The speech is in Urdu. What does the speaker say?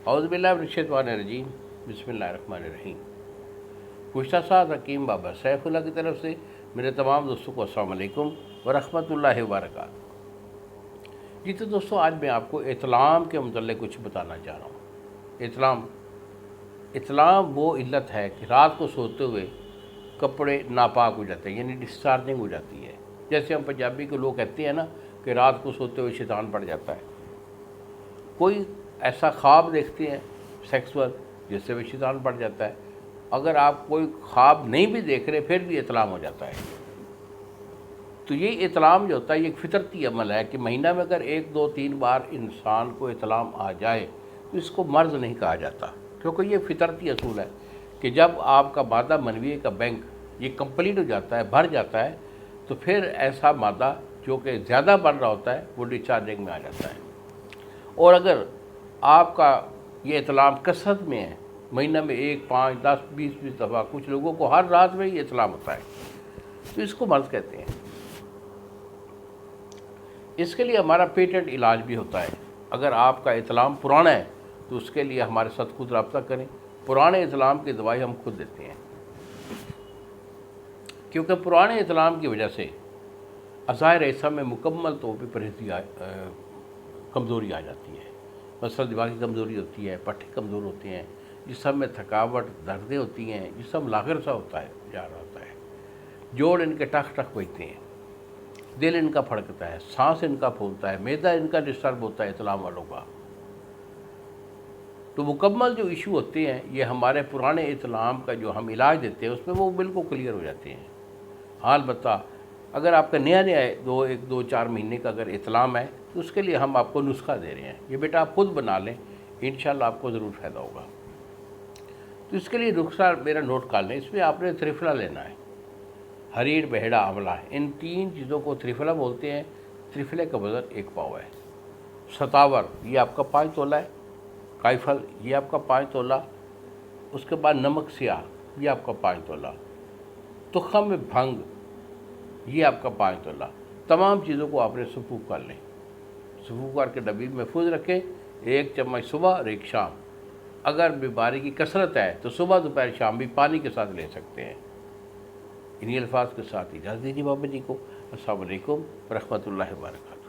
اعوذ باللہ من الشیطان الرجیم، بسم اللہ الرحمن الرحیم۔ گزشتہ سال حکیم بابا سیف اللہ کی طرف سے میرے تمام دوستوں کو السلام علیکم ورحمۃ اللہ وبرکاتہ۔ جی تو دوستوں، آج میں آپ کو اطلام کے متعلق کچھ بتانا چاہ رہا ہوں۔ اطلام وہ علت ہے کہ رات کو سوتے ہوئے کپڑے ناپاک ہو جاتے ہیں، یعنی ڈسچارجنگ ہو جاتی ہے۔ جیسے ہم پنجابی کے لوگ کہتے ہیں نا کہ رات کو سوتے ہوئے شیطان پڑ جاتا ہے۔ کوئی ایسا خواب دیکھتے ہیں سیکسول جس سے بھی شیطان پڑ جاتا ہے۔ اگر آپ کوئی خواب نہیں بھی دیکھ رہے پھر بھی اطلام ہو جاتا ہے۔ تو یہ اطلام جو ہوتا ہے یہ ایک فطرتی عمل ہے کہ مہینہ میں اگر 1 2 3 بار انسان کو اطلام آ جائے تو اس کو مرض نہیں کہا جاتا، کیونکہ یہ فطرتی اصول ہے کہ جب آپ کا مادہ منویے کا بینک یہ کمپلیٹ ہو جاتا ہے، بھر جاتا ہے، تو پھر ایسا مادہ جو کہ زیادہ بڑھ رہا ہوتا ہے وہ ڈسچارجنگ میں آ جاتا ہے۔ اور اگر آپ کا یہ اطلام کثرت میں ہے، مہینہ میں 1 5 10 20 دفعہ، کچھ لوگوں کو ہر رات میں یہ اطلام ہوتا ہے، تو اس کو مرض کہتے ہیں۔ اس کے لیے ہمارا پیٹنٹ علاج بھی ہوتا ہے۔ اگر آپ کا اطلام پرانا ہے تو اس کے لیے ہمارے ساتھ خود رابطہ کریں۔ پرانے اطلام کی دوائی ہم خود دیتے ہیں، کیونکہ پرانے اطلام کی وجہ سے عزائر ایسا میں مکمل طور پہ کمزوری آ جاتی ہے۔ مثلا دماغی کمزوری ہوتی ہے، پٹھے کمزور ہوتے ہیں، جسم میں تھکاوٹ، دردیں ہوتی ہیں، جسم لاغر سا ہوتا ہے، جا رہا ہوتا ہے، جوڑ ان کے ٹک ٹک بجتے ہیں، دل ان کا پھڑکتا ہے، سانس ان کا پھولتا ہے، معدہ ان کا ڈسٹرب ہوتا ہے اطلام والوں کا۔ تو مکمل جو ایشو ہوتے ہیں یہ ہمارے پرانے اطلام کا جو ہم علاج دیتے ہیں اس میں وہ بالکل کلیئر ہو جاتے ہیں۔ البتہ اگر آپ کا نیا 1 2 4 مہینے کا اگر اطلام ہے تو اس کے لیے ہم آپ کو نسخہ دے رہے ہیں، یہ بیٹا آپ خود بنا لیں، انشاءاللہ آپ کو ضرور فائدہ ہوگا۔ تو اس کے لیے نسخہ میرا نوٹ کر لیں۔ اس میں آپ نے تریفلا لینا ہے، ہریر، بہڑا، آملہ، ان 3 چیزوں کو تریفلا بولتے ہیں۔ تریفلے کا وزن 1 پاؤ ہے۔ ستاور یہ آپ کا 5 تولہ ہے، کائفل یہ آپ کا 5 تولہ، اس کے بعد نمک سیاہ یہ آپ کا 5 تولہ، تخم بھنگ یہ آپ کا 5 تولہ۔ تمام چیزوں کو آپ نے سفوف کر لیں، سفوف کر کے ڈبی میں محفوظ رکھیں۔ 1 چمچ صبح اور 1 شام۔ اگر بیماری کی کثرت ہے تو صبح دوپہر شام بھی پانی کے ساتھ لے سکتے ہیں۔ انہی الفاظ کے ساتھ اجازت دیجیے بابا جی کو۔ السلام علیکم ورحمۃ اللہ وبرکاتہ۔